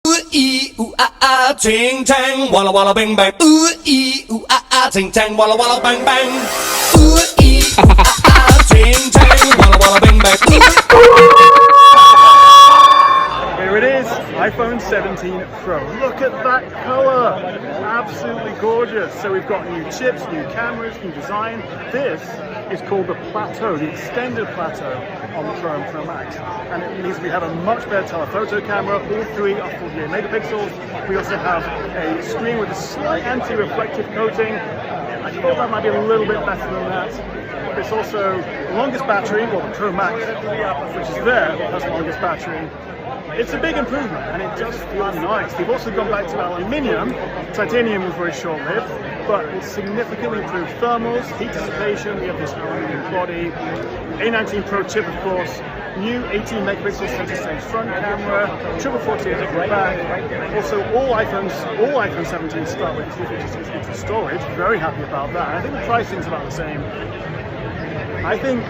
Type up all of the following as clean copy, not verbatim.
Ee ooh ah ah, ting tang, walla walla bang bang. Ee ooh ah ah, ting tang, walla walla bang bang. Ee ooh ah ah, ting tang, walla walla bang bang. Here it is, iPhone 17 Pro. Look at that color, absolutely gorgeous. So we've got new chips, new cameras, new design. This is called the Plateau, the extended Plateau on the Pro and Pro Max. And it means we have a much better telephoto camera. All three are 48 megapixels. We also have a screen with a slight anti-reflective coating. I thought that might be a little bit better than that. It's also the longest battery, well the Pro Max, which is there, has the longest battery. It's a big improvement and it does feel nice. They've also gone back to aluminium. Titanium was very short-lived, but it's significantly improved thermals, heat dissipation. We have this aluminium body. A19 Pro chip, of course. New 18 megapixel center stage front camera, triple 48 at the back. Also, all iPhone 17 start with 256 gigs of storage. Very happy about that. I think the pricing's about the same. I think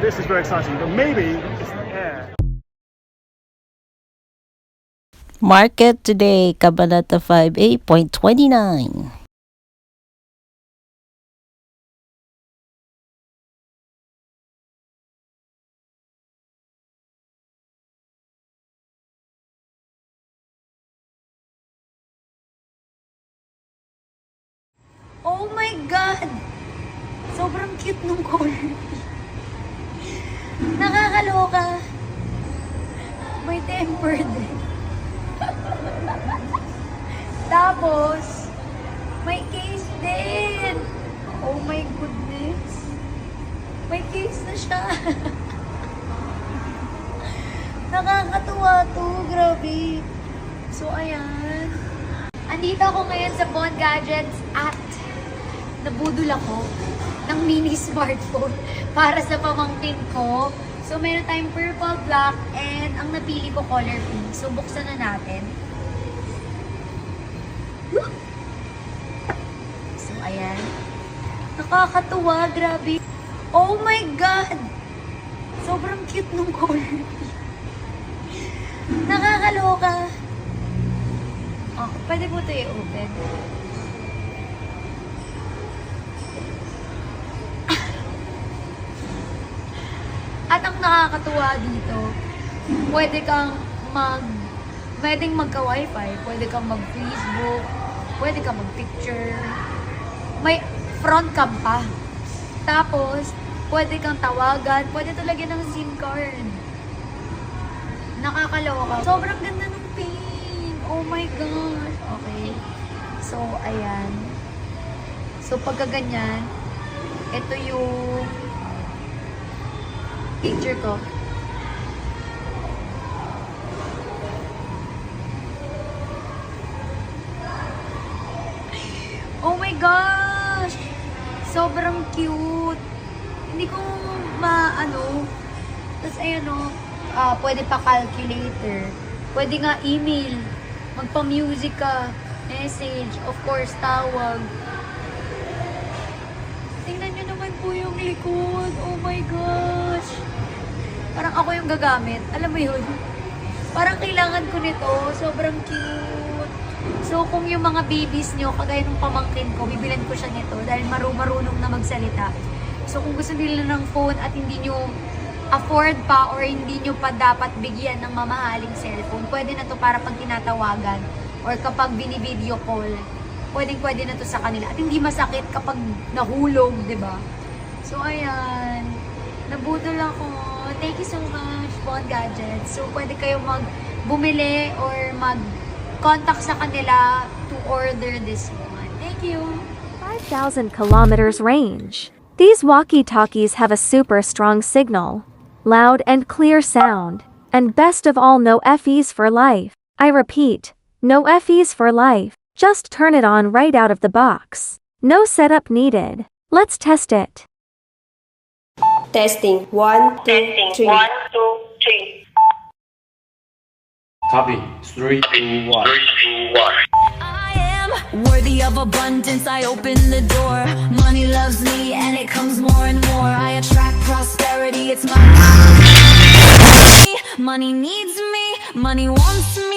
this is very exciting, but maybe it's the Air. Market today, Kabanata 5A.29. Oh my God! Sobrang cute nung color. Nakakaloka. May tempered. Tapos, may case din. Oh my goodness. May case na siya. Nakakatuwa to. Grabe. So, ayan. Andito ako ngayon sa Bond Gadgets at nabudol ako ng mini smartphone para sa pamangkin ko. So, meron tayong purple, black, and ang napili ko color pink. So, buksan na natin. So, ayan. Nakakatuwa, grabe. Oh my God! Sobrang cute nung color pink. Nakakaloka. Oh, pwede po ito i-open. At ang nakakatuwa dito, pwedeng magka-wifi, pwede kang mag-Facebook, pwede kang mag-picture, may front cam pa. Tapos, pwede kang tawagan, pwede talaga ng SIM card. Nakakaloka. Sobrang ganda ng pink. Oh my gosh. Okay. So, ayan. So, pagka ganyan, ito yung picture ko. Oh my gosh! Sobrang cute. Hindi ko Tapos ayan o, pwede pa calculator. Pwede nga email. Magpa-music ka. Message. Of course, tawag. Tingnan nyo naman po yung likod. Oh my gosh! Parang ako yung gagamit. Alam mo yun? Parang kailangan ko nito. Sobrang cute. So, kung yung mga babies nyo, kagaya ng pamangkin ko, bibilan ko siya nito dahil marunong na magsalita. So, kung gusto nila ng phone at hindi nyo afford pa or hindi nyo pa dapat bigyan ng mamahaling cellphone, pwede na to para pag tinatawagan or kapag bini-video call, pwede na to sa kanila. At hindi masakit kapag nahulog, diba? So, ayan. Nabudol ako. Thank you so much, Bond Gadgets. So, pwede kayo bumili or mag-contact sa kanila to order this one. Thank you! 5,000 kilometers range. These walkie-talkies have a super strong signal, loud and clear sound, and best of all, no FEs for life. I repeat, no FEs for life. Just turn it on right out of the box. No setup needed. Let's test it. Testing. 1, 2, 3. 1, 2, 3. Copy. 3, 2, 1. I am worthy of abundance. I open the door. Money loves me and it comes more and more. I attract prosperity. It's my money needs me. Money wants me.